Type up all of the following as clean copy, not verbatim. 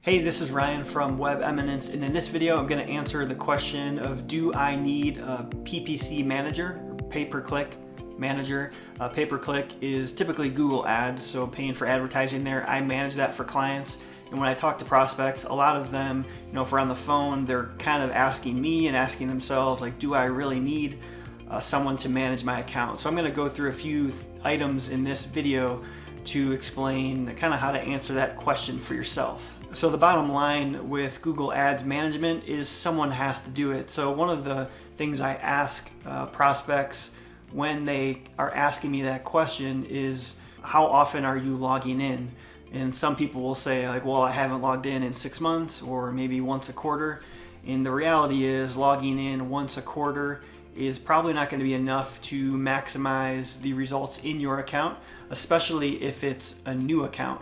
Hey, this is Ryan from Web Eminence, and in this video I'm going to answer the question of do I need a PPC manager, or pay-per-click manager. Pay-per-click is typically Google Ads, so paying for advertising there. I manage that for clients, and when I talk to prospects, a lot of them, if we're on the phone, they're kind of asking me and asking themselves, like, do I really need someone to manage my account? So I'm going to go through a few items in this video to explain kind of how to answer that question for yourself. So the bottom line with Google Ads management is someone has to do it. So one of the things I ask prospects when they are asking me that question is, how often are you logging in? And some people will say, like, well, I haven't logged in 6 months, or maybe once a quarter. And the reality is logging in once a quarter is probably not going to be enough to maximize the results in your account, especially if it's a new account.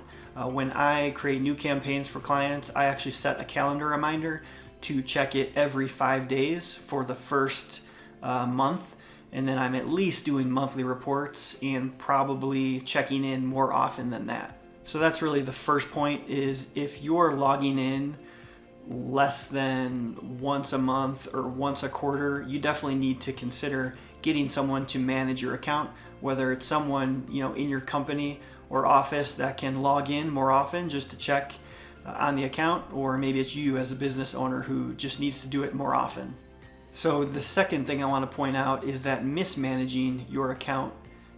When I create new campaigns for clients, I actually set a calendar reminder to check it every 5 days for the first month, and then I'm at least doing monthly reports and probably checking in more often than that. So that's really the first point, is if you're logging in less than once a month or once a quarter, you definitely need to consider getting someone to manage your account, whether it's someone in your company or office that can log in more often just to check on the account, or maybe it's you as a business owner who just needs to do it more often. So the second thing I want to point out is that mismanaging your account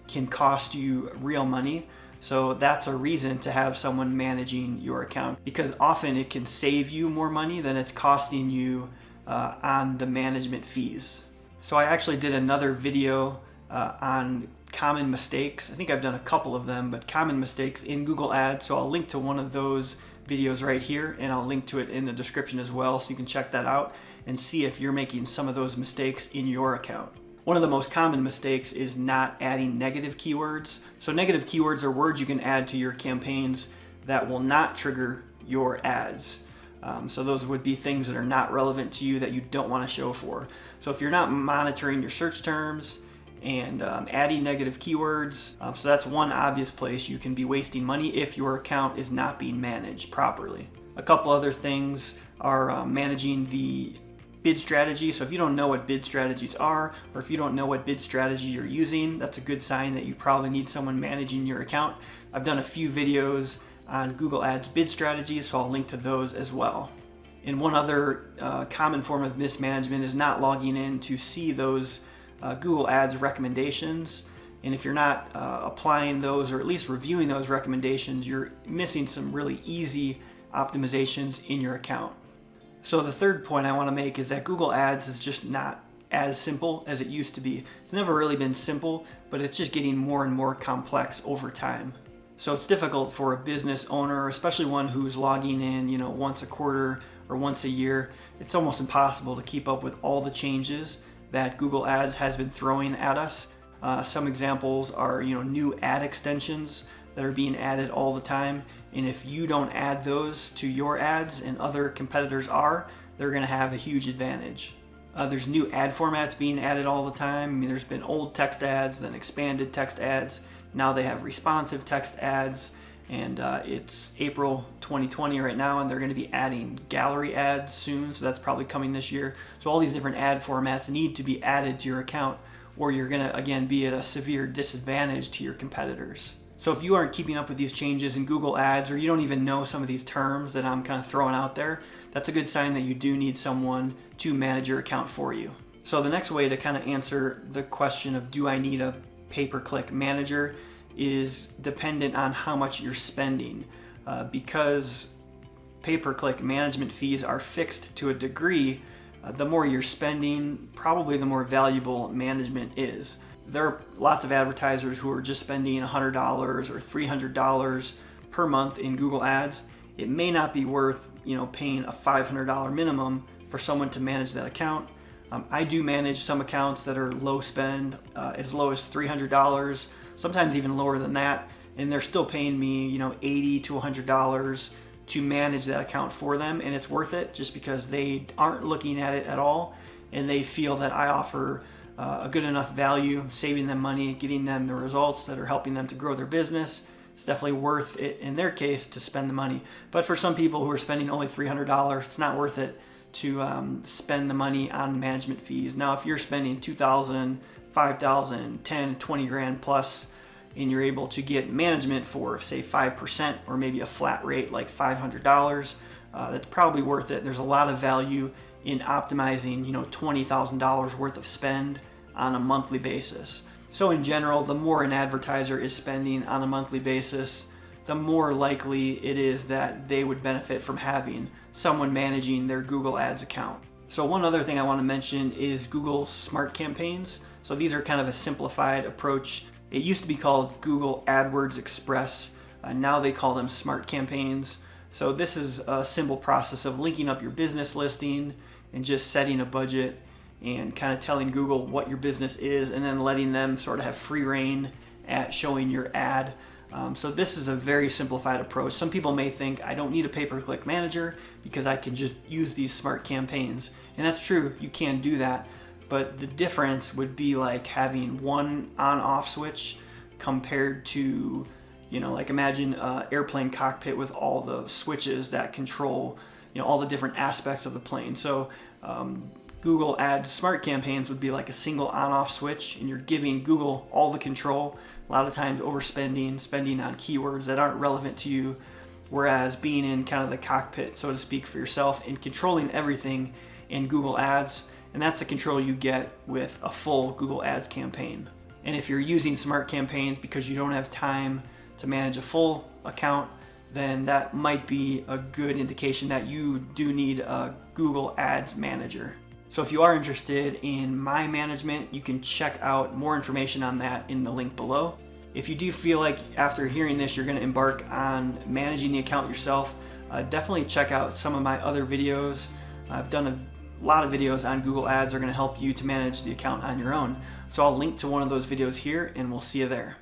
can cost you real money. So that's a reason to have someone managing your account, because often it can save you more money than it's costing you on the management fees. So I actually did another video on common mistakes. I think I've done a couple of them, but common mistakes in Google Ads. So I'll link to one of those videos right here, and I'll link to it in the description as well, so you can check that out and see if you're making some of those mistakes in your account. One of the most common mistakes is not adding negative keywords. So negative keywords are words you can add to your campaigns that will not trigger your ads. So those would be things that are not relevant to you that you don't want to show for. So if you're not monitoring your search terms and adding negative keywords, so that's one obvious place you can be wasting money if your account is not being managed properly. A couple other things are managing the bid strategy. So if you don't know what bid strategies are, or if you don't know what bid strategy you're using, that's a good sign that you probably need someone managing your account. I've done a few videos on Google Ads bid strategies, so I'll link to those as well. And one other common form of mismanagement is not logging in to see those Google Ads recommendations. And if you're not applying those, or at least reviewing those recommendations, you're missing some really easy optimizations in your account. So the third point I want to make is that Google Ads is just not as simple as it used to be. It's never really been simple, but it's just getting more and more complex over time. So it's difficult for a business owner, especially one who's logging in, once a quarter or once a year. It's almost impossible to keep up with all the changes that Google Ads has been throwing at us. Some examples are, new ad extensions that are being added all the time. And if you don't add those to your ads and other competitors are, they're going to have a huge advantage. There's new ad formats being added all the time. I mean, there's been old text ads, then expanded text ads. Now they have responsive text ads, and it's April 2020 right now, and they're going to be adding gallery ads soon, so that's probably coming this year. So all these different ad formats need to be added to your account, or you're going to, again, be at a severe disadvantage to your competitors. So if you aren't keeping up with these changes in Google Ads, or you don't even know some of these terms that I'm kind of throwing out there, that's a good sign that you do need someone to manage your account for you. So the next way to kind of answer the question of do I need a pay-per-click manager is dependent on how much you're spending. Because pay-per-click management fees are fixed to a degree, the more you're spending, probably the more valuable management is. There are lots of advertisers who are just spending $100 or $300 per month in Google Ads. It may not be worth paying a $500 minimum for someone to manage that account. I do manage some accounts that are low spend, as low as $300, sometimes even lower than that, and they're still paying me $80 to $100 to manage that account for them, and it's worth it just because they aren't looking at it at all, and they feel that I offer a good enough value, saving them money, getting them the results that are helping them to grow their business. it's definitely worth it in their case to spend the money. But for some people who are spending only $300, it's not worth it to spend the money on management fees. Now, if you're spending $2,000, $5,000, $10,000, $20,000 plus, and you're able to get management for, say, 5% or maybe a flat rate like $500, that's probably worth it. There's a lot of value in optimizing, $20,000 worth of spend on a monthly basis. So in general, the more an advertiser is spending on a monthly basis, the more likely it is that they would benefit from having someone managing their Google Ads account. So one other thing I want to mention is Google's smart campaigns. So these are kind of a simplified approach. It used to be called Google AdWords Express. Now they call them smart campaigns. So this is a simple process of linking up your business listing and just setting a budget and kind of telling Google what your business is, and then letting them sort of have free reign at showing your ad. So this is a very simplified approach. Some people may think, I don't need a pay-per-click manager because I can just use these smart campaigns. And that's true, you can do that. But the difference would be like having one on-off switch compared to, like imagine an airplane cockpit with all the switches that control, all the different aspects of the plane. So Google Ads smart campaigns would be like a single on-off switch, and you're giving Google all the control. A lot of times overspending, spending on keywords that aren't relevant to you, whereas being in kind of the cockpit, so to speak, for yourself and controlling everything in Google Ads, and that's the control you get with a full Google Ads campaign. And if you're using smart campaigns because you don't have time to manage a full account, then that might be a good indication that you do need a Google Ads manager. So if you are interested in my management, you can check out more information on that in the link below. If you do feel like after hearing this you're going to embark on managing the account yourself, definitely check out some of my other videos. I've done a lot of videos on Google Ads that are going to help you to manage the account on your own. So I'll link to one of those videos here, and we'll see you there.